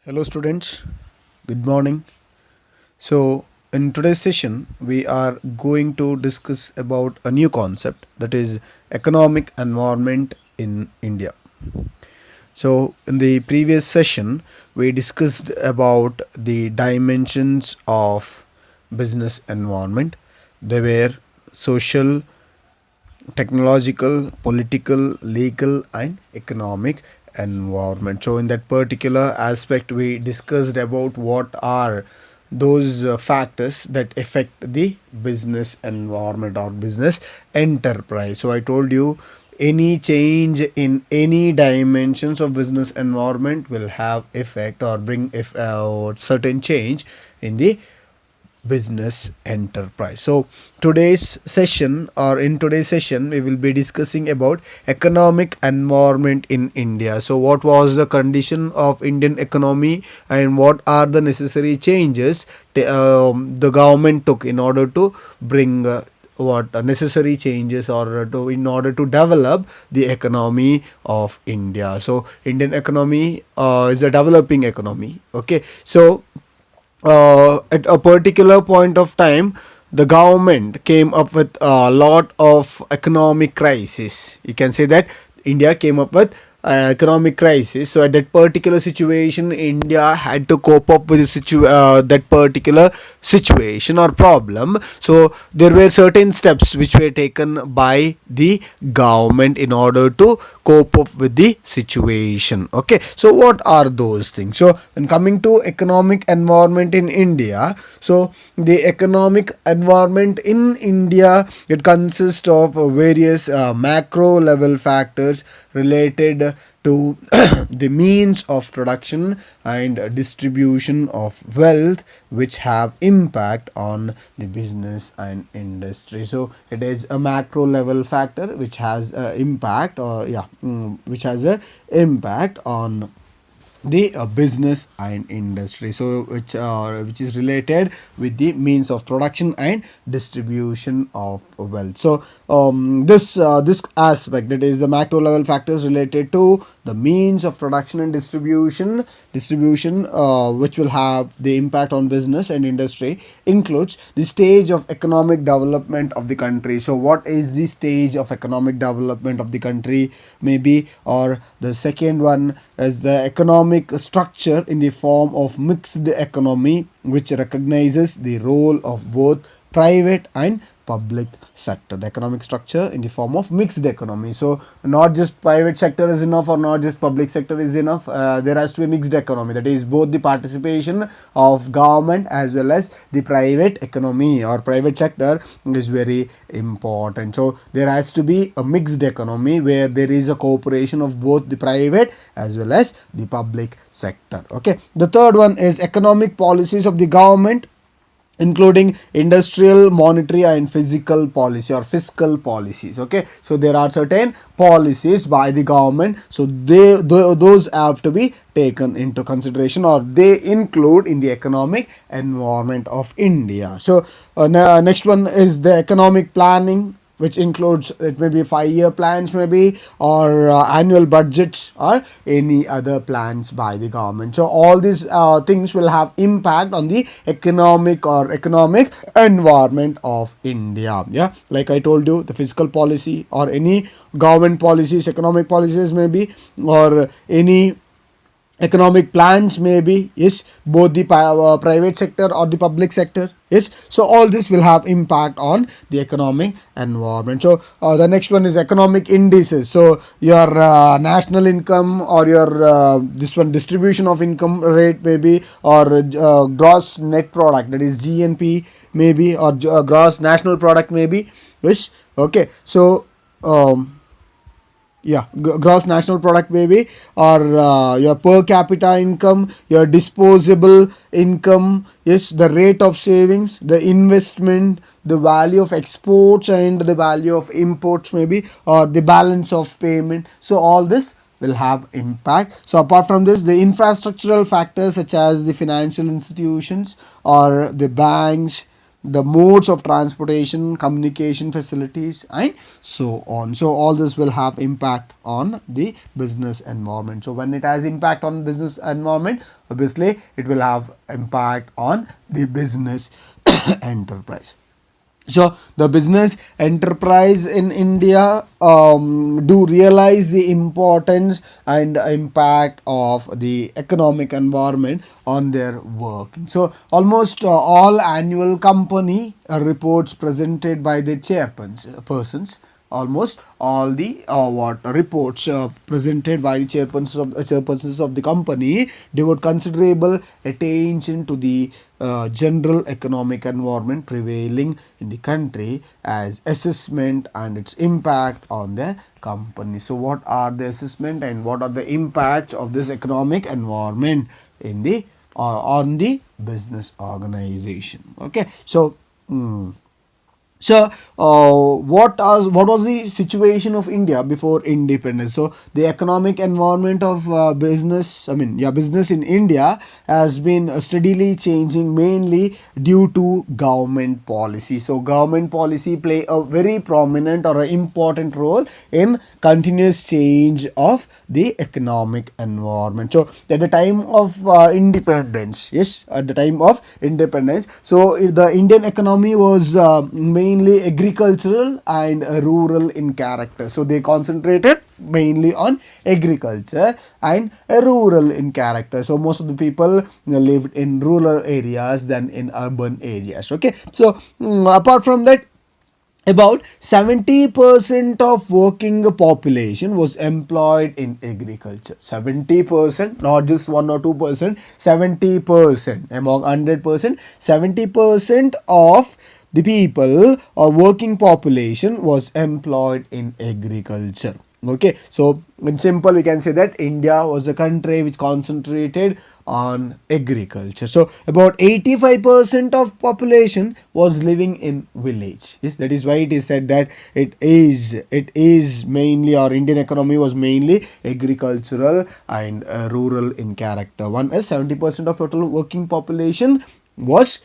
Hello, students. Good morning. So, in today's session, we are going to discuss about a new concept, that is economic environment in India. So, in the previous session, we discussed about the dimensions of business environment. They were social, technological, political, legal, and economic environment. So, in that particular aspect, we discussed about what are those factors that affect the business environment or business enterprise. So, I told you any change in any dimensions of business environment will have effect or bring if certain change in the business enterprise. So in today's session we will be discussing about economic environment in India. So what was the condition of Indian economy and what are the necessary changes the government took in order to bring what necessary changes or to in order to develop the economy of India. So Indian economy is a developing economy. Okay, so at a particular point of time, the government came up with a lot of economic crisis. You can say that India came up with economic crisis. So at that particular situation, India had to cope up with that particular situation or problem. So there were certain steps which were taken by the government in order to cope up with the situation. Okay, so what are those things? So when coming to economic environment in India, so the economic environment in India, it consists of various macro level factors related to the means of production and distribution of wealth, which have impact on the business and industry. So it is a macro level factor which has impact or which has a impact on the business and industry. So which is related with the means of production and distribution of wealth. So this aspect, that is the macro level factors related to the means of production and distribution which will have the impact on business and industry, includes the stage of economic development of the country. So what is the stage of economic development of the country, maybe, or the second one is the economic structure in the form of mixed economy, which recognizes the role of both private and public sector. The economic structure in the form of mixed economy. So not just private sector is enough or not just public sector is enough. There has to be mixed economy, that is both the participation of government as well as the private economy or private sector is very important. So there has to be a mixed economy where there is a cooperation of both the private as well as the public sector. Okay, the third one is economic policies of the government, including industrial, monetary and physical policy or fiscal policies. Okay, so there are certain policies by the government, so those have to be taken into consideration or they include in the economic environment of India. So next one is the economic planning, which includes, it may be 5-year plans maybe, or annual budgets or any other plans by the government. So all these things will have impact on the economic environment of India. Yeah, like I told you, the fiscal policy or any government policies, economic policies maybe, or any economic plans maybe, yes, both the private sector or the public sector, yes. So all this will have impact on the economic environment. So the next one is economic indices. So your national income or your this one distribution of income rate maybe, or gross net product, that is GNP maybe, or gross national product maybe, yes. Okay, so gross national product maybe, or your per capita income, your disposable income, yes, the rate of savings, the investment, the value of exports and the value of imports maybe, or the balance of payment. So all this will have impact. So apart from this, the infrastructural factors such as the financial institutions or the banks, the modes of transportation, communication facilities, and so on. So all this will have impact on the business environment. So when it has impact on business environment, obviously it will have impact on the business enterprise. So the business enterprise in India do realize the importance and impact of the economic environment on their work. So almost all annual company reports presented by the chairpersons, almost all the what reports presented by the chairpersons of the company devote considerable attention to the general economic environment prevailing in the country as assessment and its impact on the company. So what are the assessment and what are the impacts of this economic environment in the on the business organization? Okay, so so, what was the situation of India before independence? So, the economic environment of business in India has been steadily changing, mainly due to government policy. So, government policy play a very prominent or an important role in continuous change of the economic environment. So, at the time of independence, yes, at the time of independence, so the Indian economy was mainly agricultural and rural in character. So they concentrated mainly on agriculture and rural in character. So most of the people lived in rural areas than in urban areas. Okay, so apart from that, about 70% of working population was employed in agriculture. 70%, not just 1 or 2%, 70% among 100%, 70% of the people or working population was employed in agriculture. Okay, so in simple we can say that India was a country which concentrated on agriculture. So about 85% of population was living in village. Yes, that is why it is said that it is mainly, or Indian economy was mainly agricultural and rural in character. One is 70% of total working population was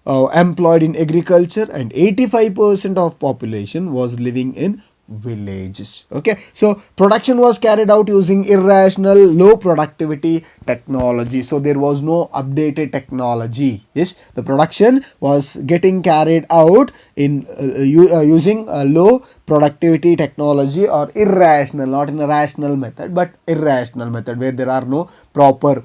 employed in agriculture and 85% of population was living in villages. Okay, so production was carried out using irrational low productivity technology. So there was no updated technology. Yes, the production was getting carried out in using a low productivity technology, or irrational, not in a rational method but irrational method, where there are no proper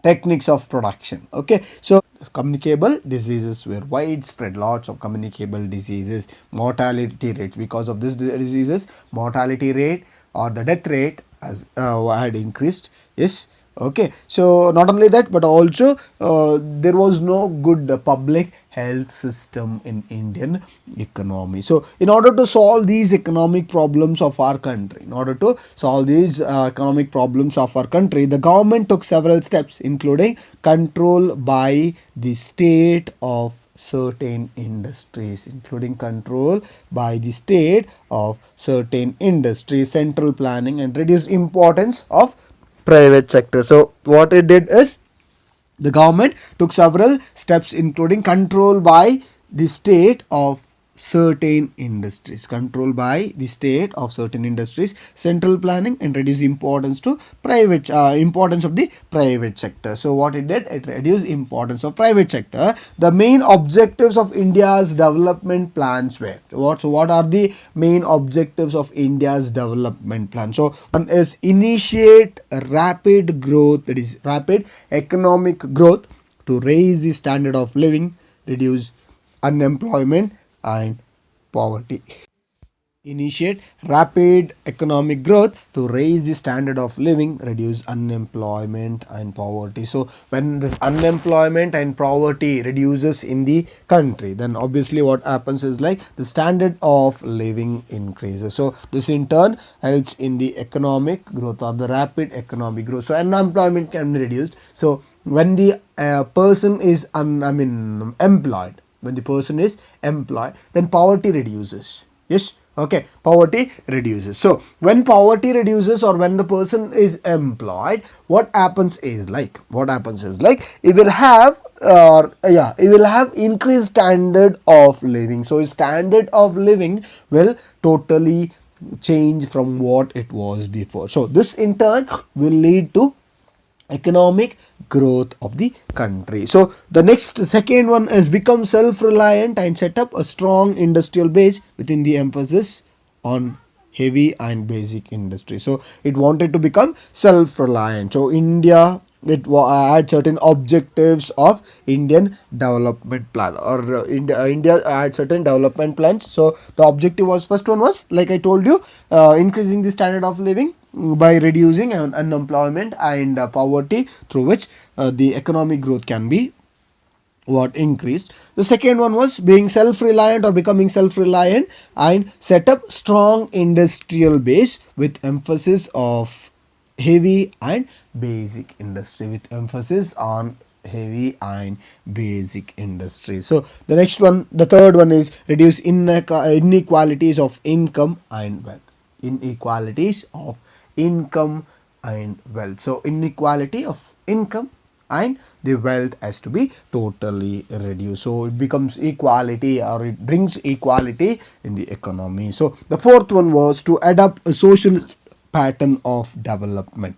techniques of production. Okay, so communicable diseases were widespread, lots of communicable diseases, mortality rates because of these diseases, mortality rate or the death rate has had increased. Yes, okay, so not only that but also there was no good public health system in Indian economy. So in order to solve these economic problems of our country, the government took several steps, including control by the state of certain industries, central planning, and reduce importance of private sector. So what it did is, the government took several steps, including control by the state of certain industries, central planning, and reduce importance to importance of the private sector. So what it did, it reduced importance of private sector. The main objectives of India's development plans were what? So what are the main objectives of India's development plan? So one is initiate rapid growth, that is rapid economic growth, to raise the standard of living, reduce unemployment and poverty. Initiate rapid economic growth to raise the standard of living, reduce unemployment and poverty. So when this unemployment and poverty reduces in the country, then obviously what happens is like the standard of living increases. So this in turn helps in the economic growth or the rapid economic growth. So unemployment can be reduced. So when the person is employed, then poverty reduces. Yes, Okay, poverty reduces. So when poverty reduces or when the person is employed, what happens is like it will have it will have increased standard of living. So standard of living will totally change from what it was before. So this in turn will lead to economic growth of the country. So the next second one is become self-reliant and set up a strong industrial base within the emphasis on heavy and basic industry. So it wanted to become self-reliant. So India, had certain objectives of Indian development plan, or India had certain development plans. So the objective was, first one was like I told you, increasing the standard of living by reducing unemployment and poverty, through which the economic growth can be what increased. The second one was being self-reliant or becoming self-reliant and set up strong industrial base with emphasis of heavy and basic industry, with emphasis on heavy and basic industry. So the next one, the third one is reduce inequalities of income and wealth. Inequalities of income and wealth. So inequality of income and the wealth has to be totally reduced. So it becomes equality, or it brings equality in the economy. So the fourth one was to adopt a socialist pattern of development.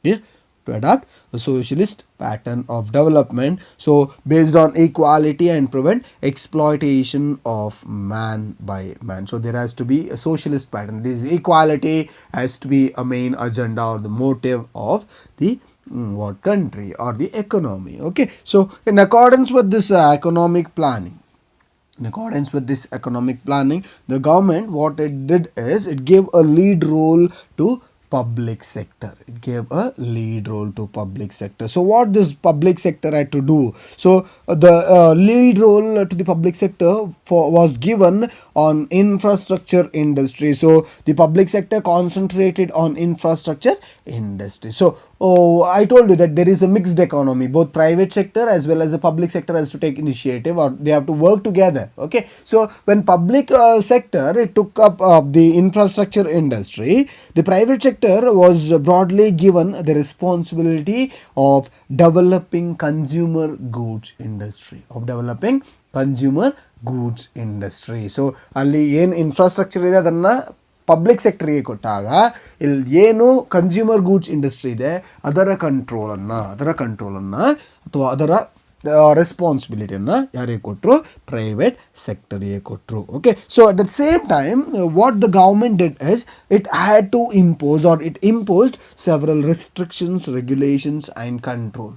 Yeah, to adopt a socialist pattern of development. So based on equality and prevent exploitation of man by man. So there has to be a socialist pattern. This equality has to be a main agenda or the motive of the what country or the economy. Okay, so in accordance with this economic planning, the government, what it did is it gave a lead role to public sector. So what this public sector had to do? So the lead role to the public sector was given on infrastructure industry. So the public sector concentrated on infrastructure industry. So I told you that there is a mixed economy. Both private sector as well as the public sector has to take initiative, or they have to work together. Okay, so when public sector it took up the infrastructure industry, the private sector was broadly given the responsibility of developing consumer goods industry. So ಅಲ್ಲಿ ಏನು infrastructure ಇದೆ ಅದನ್ನ public ಸೆಕ್ಟರ್ಗೆ ಕೊಟ್ಟಾಗ ಇಲ್ಲಿ ಏನು consumer goods industry ಇದೆ ಅದರ ಕಂಟ್ರೋಲನ್ನು ಅಥವಾ ಅದರ ರೆಸ್ಪಾನ್ಸಿಬಿಲಿಟಿಯನ್ನು ಯಾರಿಗೆ ಕೊಟ್ಟರು? ಪ್ರೈವೇಟ್ ಸೆಕ್ಟರ್ಗೆ ಕೊಟ್ಟರು. Okay, so at the same time what the government did is it had to impose, or it imposed several restrictions, regulations and control.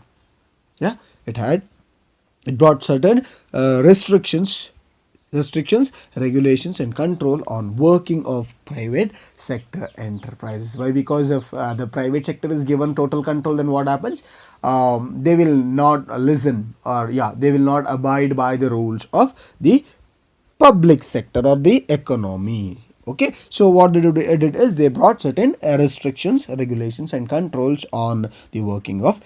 Yeah, it brought certain restrictions, regulations and control on working of private sector enterprises. Why? Because if the private sector is given total control, then what happens? They will not listen, or they will not abide by the rules of the public sector or the economy. Okay, so what they did is they brought certain restrictions, regulations and controls on the working of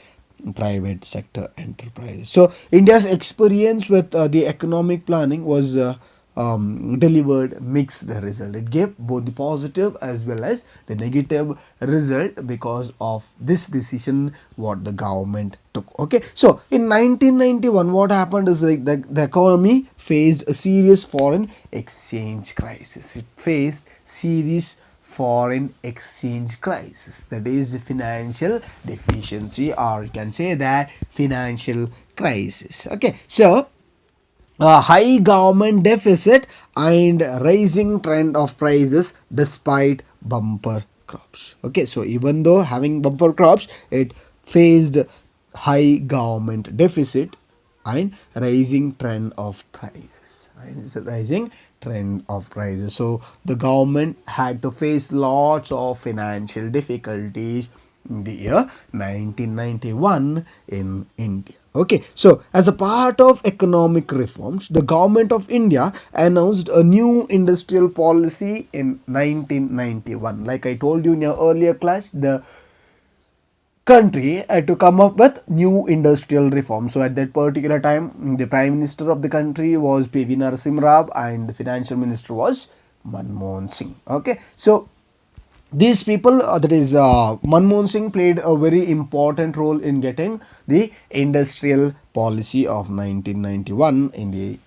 private sector enterprises. So India's experience with the economic planning was delivered mixed result. It gave both the positive as well as the negative result because of this decision what the government took. Okay, so in 1991 what happened is like the economy faced a serious foreign exchange crisis. It faced serious foreign exchange crisis, that is the financial deficiency, or you can say that financial crisis. Okay, so high government deficit and rising trend of prices despite bumper crops. Okay, so even though having bumper crops, it faced high government deficit and rising trend of prices. So the government had to face lots of financial difficulties in the year 1991 in India. Okay, so as a part of economic reforms, the government of India announced a new industrial policy in 1991. Like I told you in your earlier class, the country had to come up with new industrial reforms. So at that particular time, the prime minister of the country was P.V. Narasimha Rao and the financial minister was Manmohan Singh. Okay, so these people, that is Manmohan Singh, played a very important role in getting the industrial policy of 1991 in the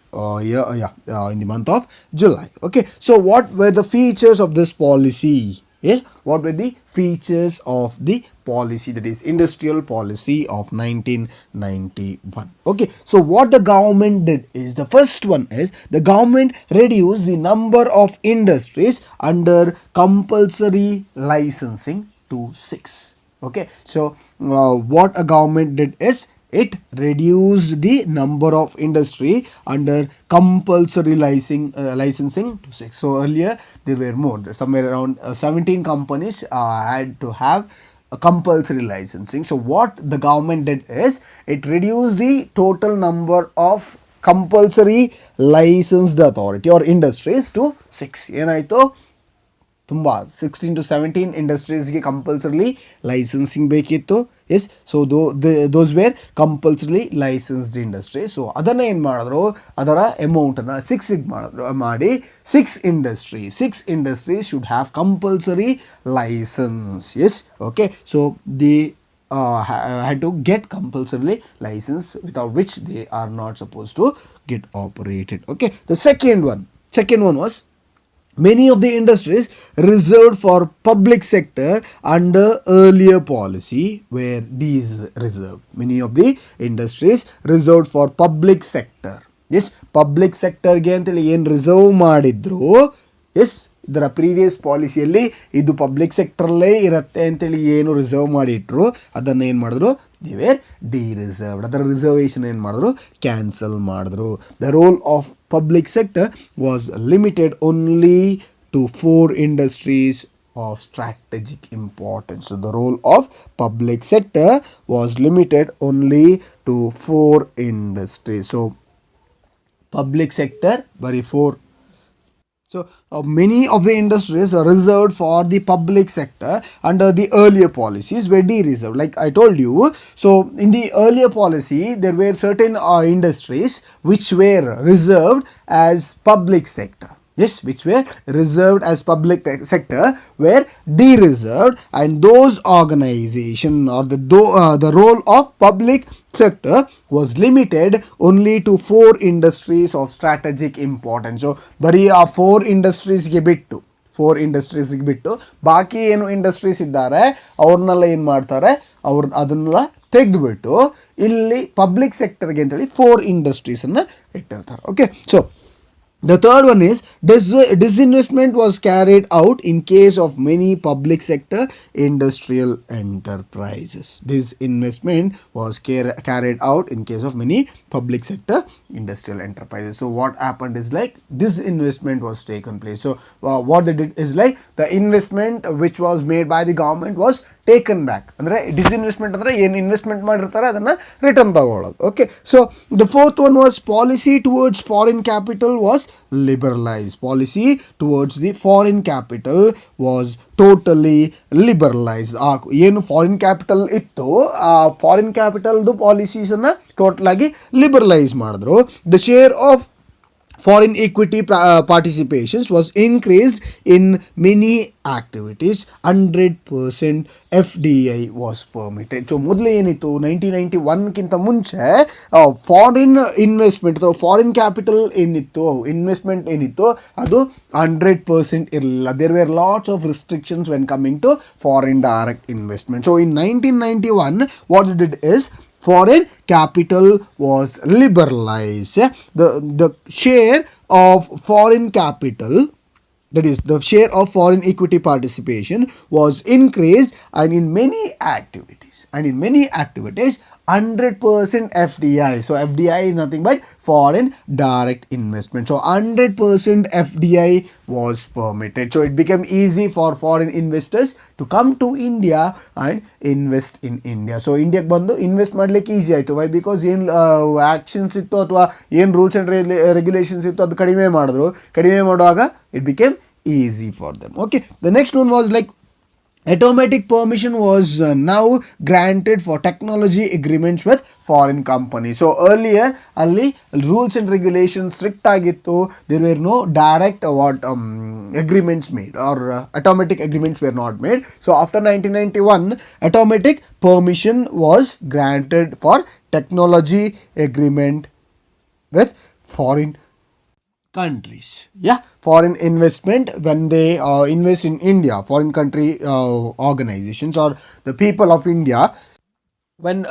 in the month of July. Okay, so what were the features of this policy? Yes, what were the features of the policy, that is industrial policy of 1991? Okay, so what the government did is, the first one is, the government reduced the number of industries under compulsory licensing to 6. Okay, so what a government did is, it reduced the number of industry under compulsory licensing to 6. So earlier there were more, somewhere around 17 companies had to have a compulsory licensing. So what the government did is, it reduced the total number of compulsory licensed authority or industries to 6. ಏನಾಯಿತು, ತುಂಬ 16 to 17 ಇಂಡಸ್ಟ್ರೀಸ್ಗೆ compulsorily licensing ಬೇಕಿತ್ತು. Yes, so those were compulsorily licensed industry. So ಅದನ್ನು ಏನು ಮಾಡಿದ್ರು, ಅದರ ಅಮೌಂಟನ್ನು 6ಗೆ ಮಾಡಿ 6 industries should have compulsory license. Yes, okay, so the had to get compulsorily license, without which they are not supposed to get operated. Okay, the second one was, many of the industries reserved for public sector under earlier policy were reserved. Many of the industries reserved for public sector. Yes, public sector ಗೆ ಅಂತೇಳಿ ಏನು reserve ಮಾಡಿದ್ರು, S, ಇದರ previous ಪಾಲಿಸಿಯಲ್ಲಿ ಇದು public ಸೆಕ್ಟರಲ್ಲೇ ಇರುತ್ತೆ ಅಂತೇಳಿ ಏನು reserve ಮಾಡಿಟ್ರು, ಅದನ್ನು ಏನು ಮಾಡಿದ್ರು, ದೇ ವೇರ್ ರಿಸರ್ವ್ಡ್. ಅದರ ರಿಸರ್ವೇಷನ್ ಏನು ಮಾಡಿದ್ರು, ಕ್ಯಾನ್ಸಲ್ ಮಾಡಿದ್ರು. The role of public sector was limited only to 4 industries of strategic importance. So the role of public sector was limited only to 4 industries. So public sector, very 4. So many of the industries are reserved for the public sector under the earlier policies were de-reserved, like I told you. So in the earlier policy there were certain industries which were reserved as public sector. Yes, which were reserved as public sector were de-reserved, and those organization or the role of public sector was limited only to 4 industries of strategic importance. So ಬರೀ ಆ 4 ಇಂಡಸ್ಟ್ರೀಸ್ಗೆ ಬಿಟ್ಟು ಬಾಕಿ ಏನು industries ಇದ್ದಾರೆ ಅವ್ರನ್ನೆಲ್ಲ ಏನು ಮಾಡ್ತಾರೆ, ಅದನ್ನೆಲ್ಲ ತೆಗೆದುಬಿಟ್ಟು ಇಲ್ಲಿ ಪಬ್ಲಿಕ್ ಸೆಕ್ಟರ್ಗೆ ಅಂತೇಳಿ 4 ಇಂಡಸ್ಟ್ರೀಸನ್ನು ಇಟ್ಟಿರ್ತಾರೆ. Okay, so the third one is, disinvestment was carried out in case of many public sector industrial enterprises. This investment was carried out in case of many public sector industrial enterprises. So what happened is, like, this investment was taken place. So what they did is, like, the investment which was made by the government was taken back. ಅಂದರೆ disinvestment ಅಂದರೆ ಏನು investment ಮಾಡಿರ್ತಾರೆ ಅದನ್ನು return ತಗೊಳ್ಳೋದು. Okay, so the fourth one was, policy towards foreign capital was liberalized. Policy towards the foreign capital was totally liberalized. ಏನು foreign capital ಇತ್ತು, ಆ foreign ಕ್ಯಾಪಿಟಲ್ದು ಪಾಲಿಸೀಸನ್ನು total ಆಗಿ ಲಿಬರಲೈಸ್ ಮಾಡಿದ್ರು. The share of foreign equity participations was increased in many activities. 100% FDI was permitted. So ಮೊದಲು ಏನಿತ್ತು, 1991ಕ್ಕಿಂತ ಮುಂಚೆ foreign investment ಅಥವಾ ಫಾರಿನ್ ಕ್ಯಾಪಿಟಲ್ ಏನಿತ್ತು, ಇನ್ವೆಸ್ಟ್ಮೆಂಟ್ ಏನಿತ್ತು, ಅದು 100% ಇರಲಿಲ್ಲ. There were lots of restrictions when coming to foreign direct investment. So in 1991 what it did is, foreign capital was liberalized. The share of foreign capital, that is the share of foreign equity participation, was increased, and in many activities 100% FDI. So FDI is nothing but foreign direct investment. So 100% FDI was permitted. So it became easy for foreign investors to come to India and invest in India. So India ಬಂದು invest ಮಾಡ್ಲಿಕ್ಕೆ easy ಆಯಿತು. Y? Because ಏನು actions ಇತ್ತು ಅಥವಾ ಏನು rules and regulations ಇತ್ತು ಅದು ಕಡಿಮೆ ಮಾಡುವಾಗ it became easy for them. Okay, the next one was, like, Automatic permission was now granted for technology agreements with foreign companies. So earlier ಅಲ್ಲಿ rules and regulations strict ಆಗಿತ್ತು. There were no direct agreements made, or automatic agreements were not made. So after 1991, automatic permission was granted for technology agreement with foreign countries. Yeah, foreign investment, when they invest in India, foreign country organizations or the people of India, when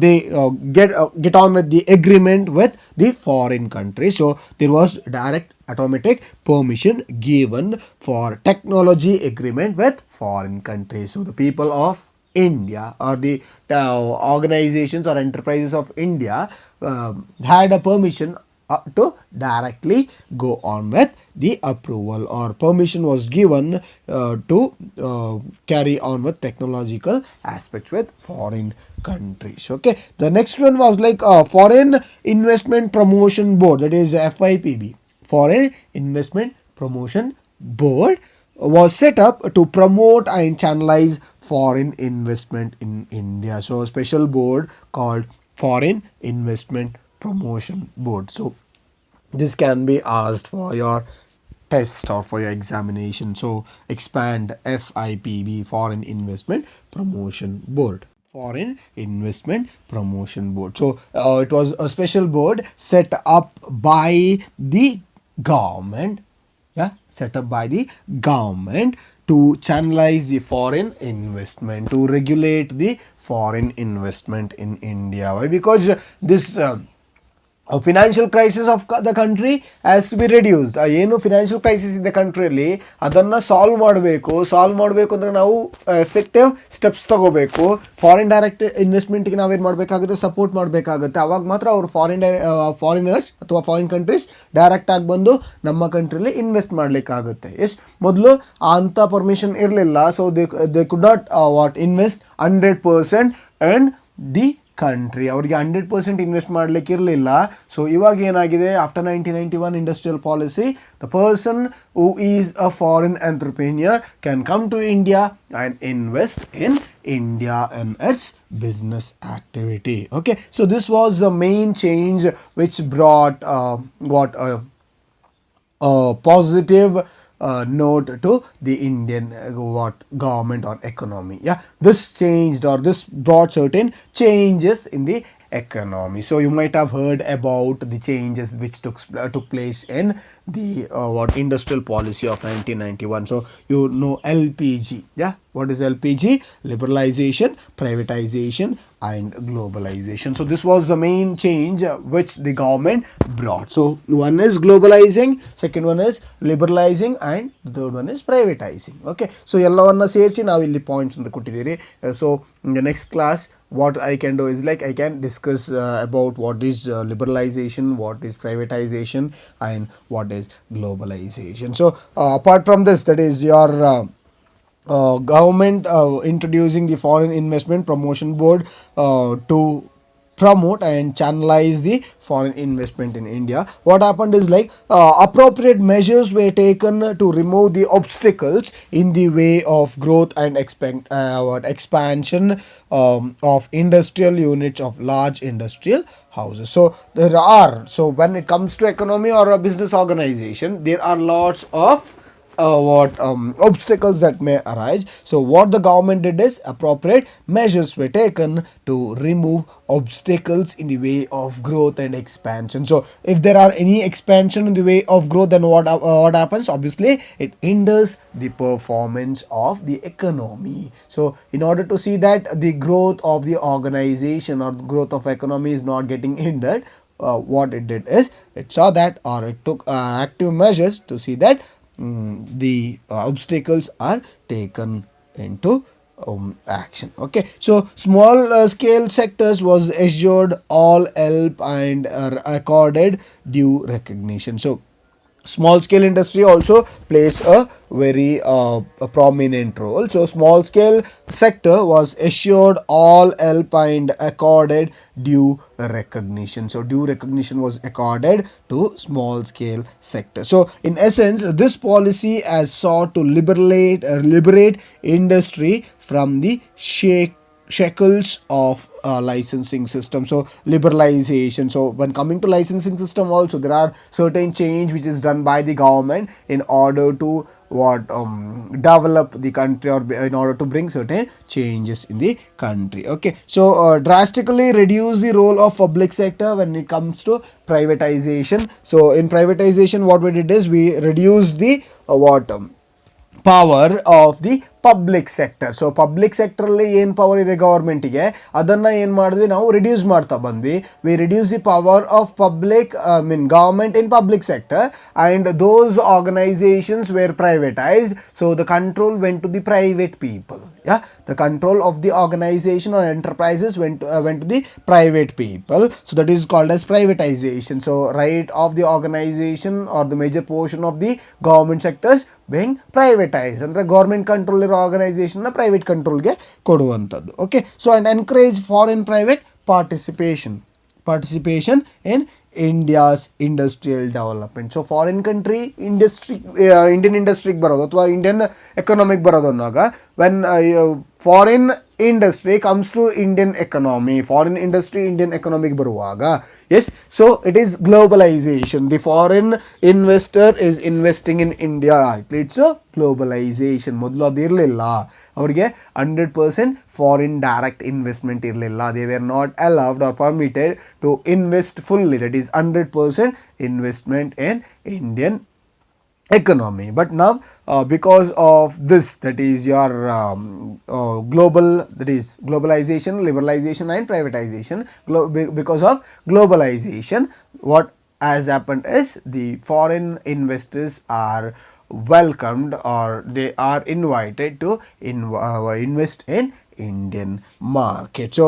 they get on with the agreement with the foreign country. So there was direct automatic permission given for technology agreement with foreign countries. So the people of India, or the organizations or enterprises of India, had a permission to directly go on with the approval, or permission was given to carry on with technological aspects with foreign countries. Okay, the next one was like Foreign Investment Promotion Board, that is FIPB. Foreign Investment Promotion Board was set up to promote and channelize foreign investment in India. So a special board called Foreign Investment Promotion Board. So this can be asked for your test or for your examination. So expand FIPB, Foreign Investment Promotion Board. Foreign Investment Promotion Board. So it was a special board set up by the government. Yeah, set up by the government to channelize the foreign investment, to regulate the foreign investment in India. Why? Because this financial crisis of the country has to be reduced. ಏನು financial crisis ಇದೆ ಕಂಟ್ರಿಯಲ್ಲಿ, ಅದನ್ನು solve ಮಾಡಬೇಕು ಅಂದರೆ ನಾವು effective steps ತಗೋಬೇಕು. Foreign direct ಇನ್ವೆಸ್ಟ್ಮೆಂಟ್ಗೆ ನಾವೇನು ಮಾಡಬೇಕಾಗುತ್ತೆ, ಸಪೋರ್ಟ್ ಮಾಡಬೇಕಾಗುತ್ತೆ. ಅವಾಗ ಮಾತ್ರ ಅವರು ಫಾರಿನರ್ಸ್ ಅಥವಾ ಫಾರಿನ್ ಕಂಟ್ರೀಸ್ ಡೈರೆಕ್ಟಾಗಿ ಬಂದು ನಮ್ಮ ಕಂಟ್ರಿಲಿ ಇನ್ವೆಸ್ಟ್ ಮಾಡಲಿಕ್ಕಾಗುತ್ತೆ. ಮೊದಲು ಅಂಥ ಪರ್ಮಿಷನ್ ಇರಲಿಲ್ಲ. So they could not invest 100% in the country. ಅವ್ರಿಗೆ 100% ಇನ್ವೆಸ್ಟ್ ಮಾಡಲಿಕ್ಕೆ ಇರಲಿಲ್ಲ. ಸೊ ಇವಾಗ ಏನಾಗಿದೆ, after 1991 industrial policy, the person who is a foreign entrepreneur can come to India and invest in India and its business activity. Okay, so this was the main change which brought positive note to the Indian government or economy. Yeah, this changed, or this brought certain changes in the economy. So you might have heard about the changes which took place in the industrial policy of 1991. So you know LPG. Yeah, what is LPG? Liberalization, privatization and globalization. So this was the main change which the government brought. So one is globalizing, second one is liberalizing, and the third one is privatizing. Okay, so ಎಲ್ಲವನ್ನ ಸೇರಿಸಿ ನಾವು ಇಲ್ಲಿ points ಅಂತ ಕೊಟ್ಟಿದ್ದೀರಿ. So in the next class, what I can do is like I can discuss about what is liberalization, what is privatization, and what is globalization. So apart from this, that is your government introducing the Foreign Investment Promotion Board to promote and channelize the foreign investment in India. What happened is like appropriate measures were taken to remove the obstacles in the way of growth and expansion of industrial units of large industrial houses. So when it comes to economy or a business organization, there are lots of obstacles that may arise. So what the government did is appropriate measures were taken to remove obstacles in the way of growth and expansion. So if there are any expansion in the way of growth, then what happens? Obviously it hinders the performance of the economy. So in order to see that the growth of the organization or growth of economy is not getting hindered, what it did is it saw that, or it took active measures to see that the obstacles are taken into action. Okay, so small scale sectors was assured all help and accorded due recognition. So small scale industry also plays a very a prominent role. So small scale sector was assured all help and accorded due recognition. So due recognition was accorded to small scale sector. So in essence, this policy has sought to liberate industry from the shackles of licensing system. So liberalization. So when coming to licensing system also, there are certain change which is done by the government in order to what develop the country, or in order to bring certain changes in the country. Okay, so drastically reduce the role of public sector when it comes to privatization. So in privatization, what we did is we reduced the what power of the public sector. So public ಸೆಕ್ಟರಲ್ಲಿ ಏನು power ಇದೆ ಗೌರ್ಮೆಂಟಿಗೆ, ಅದನ್ನು ಏನು ಮಾಡಿದ್ವಿ ನಾವು, reduce ಮಾಡ್ತಾ ಬಂದ್ವಿ. We reduce the power of public mean government in public sector and those organisations were privatised. So the control went to the private people. Yeah, the control of the organization or enterprises went to the private people. So that is called as privatization. So right of the organization or the major portion of the government sectors being privatized, ಅಂದ್ರೆ government control ಇರೋ ಆರ್ಗನೈಸೇಷನ್ನ private ಕಂಟ್ರೋಲ್ಗೆ ಕೊಡುವಂಥದ್ದು. Okay, so and encourage foreign private participation in India's industrial development. So foreign country industry, Indian industry ಬರೋದು ಅಥವಾ Indian economic ಬರೋದು ಅನ್ನೋವಾಗ, when foreign industry comes to Indian economy, foreign industry Indian economic ಬರುವಾಗ, yes, so it is globalization. The foreign investor is investing in India, it leads to globalization. ಮೊದಲು ಅದು ಇರಲಿಲ್ಲ, ಅವ್ರಿಗೆ 100% foreign direct investment ಇರಲಿಲ್ಲ. They were not allowed or permitted to invest fully, that is 100% investment in Indian economy. But now because of this, that is your global, that is globalization, liberalization and privatization, because of globalization, what has happened is the foreign investors are welcomed or they are invited to invest in Indian market. So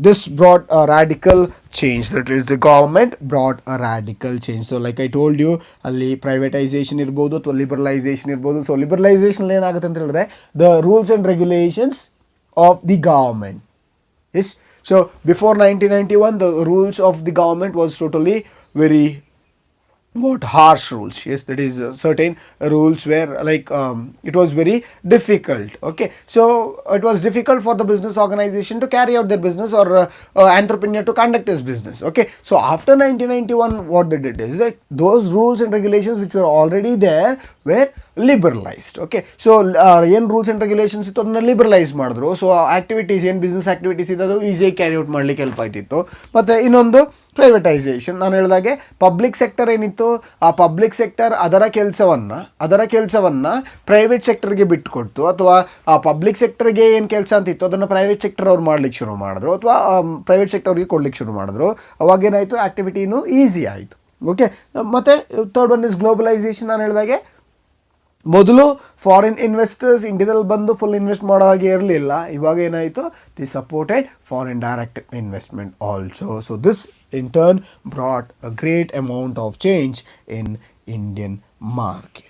this brought a radical change, that is the government brought a radical change. So like I told you, ಅಲ್ಲಿ privatisation ಇರ್ಬೋದು ಅಥವಾ liberalisation ಇರ್ಬೋದು. So liberalisation ಏನಾಗುತ್ತೆ ಅಂತ ಹೇಳಿದ್ರೆ, the rules and regulations of the government. Yes, so before 1991 the rules of the government was totally very what harsh rules. Yes, that is certain rules were like it was very difficult. Okay, so it was difficult for the business organization to carry out their business, or entrepreneur to conduct his business. Okay, so after 1991 what they did is that those rules and regulations which were already there were liberalized. Okay, so ಏನು rules and regulations ಇತ್ತು ಅದನ್ನ ಲಿಬರಲೈಸ್ ಮಾಡಿದ್ರು. So activities ಏನು business activities ಇದೆ ಅದು ಈಸಿಯಾಗಿ carry out ಮಾಡಲಿಕ್ಕೆ help ಆಯ್ತಿತ್ತು. ಮತ್ತು ಇನ್ನೊಂದು ಪ್ರೈವೇಟೈಸೇಷನ್, ನಾನು ಹೇಳಿದಾಗೆ ಪಬ್ಲಿಕ್ ಸೆಕ್ಟರ್ ಏನಿತ್ತು, ಆ ಪಬ್ಲಿಕ್ ಸೆಕ್ಟರ್ ಅದರ ಕೆಲಸವನ್ನು ಪ್ರೈವೇಟ್ ಸೆಕ್ಟರ್ಗೆ ಬಿಟ್ಟುಕೊಡ್ತು, ಅಥವಾ ಆ ಪಬ್ಲಿಕ್ ಸೆಕ್ಟರ್ಗೆ ಏನು ಕೆಲಸ ಅಂತಿತ್ತು ಅದನ್ನು ಪ್ರೈವೇಟ್ ಸೆಕ್ಟರ್ ಅವ್ರು ಮಾಡ್ಲಿಕ್ಕೆ ಶುರು ಮಾಡಿದ್ರು, ಅಥವಾ ಪ್ರೈವೇಟ್ ಸೆಕ್ಟರ್ಗೆ ಕೊಡ್ಲಿಕ್ಕೆ ಶುರು ಮಾಡಿದ್ರು. ಅವಾಗೇನಾಯಿತು, ಆಕ್ಟಿವಿಟಿನೂ ಈಸಿ ಆಯಿತು. ಓಕೆ, ಮತ್ತು ಥರ್ಡ್ ಒನ್ ಇಸ್ ಗ್ಲೋಬಲೈಸೇಷನ್. ನಾನು ಹೇಳಿದಾಗೆ ಮೊದಲು ಫಾರಿನ್ ಇನ್ವೆಸ್ಟರ್ಸ್ ಇಂಡಿಯಾದಲ್ಲಿ ಬಂದು ಫುಲ್ ಇನ್ವೆಸ್ಟ್ ಮಾಡೋ ಹಾಗೆ ಇರಲಿಲ್ಲ. ಇವಾಗ ಏನಾಯಿತು, the supported foreign direct investment also. So this in turn brought a great amount of change in Indian market.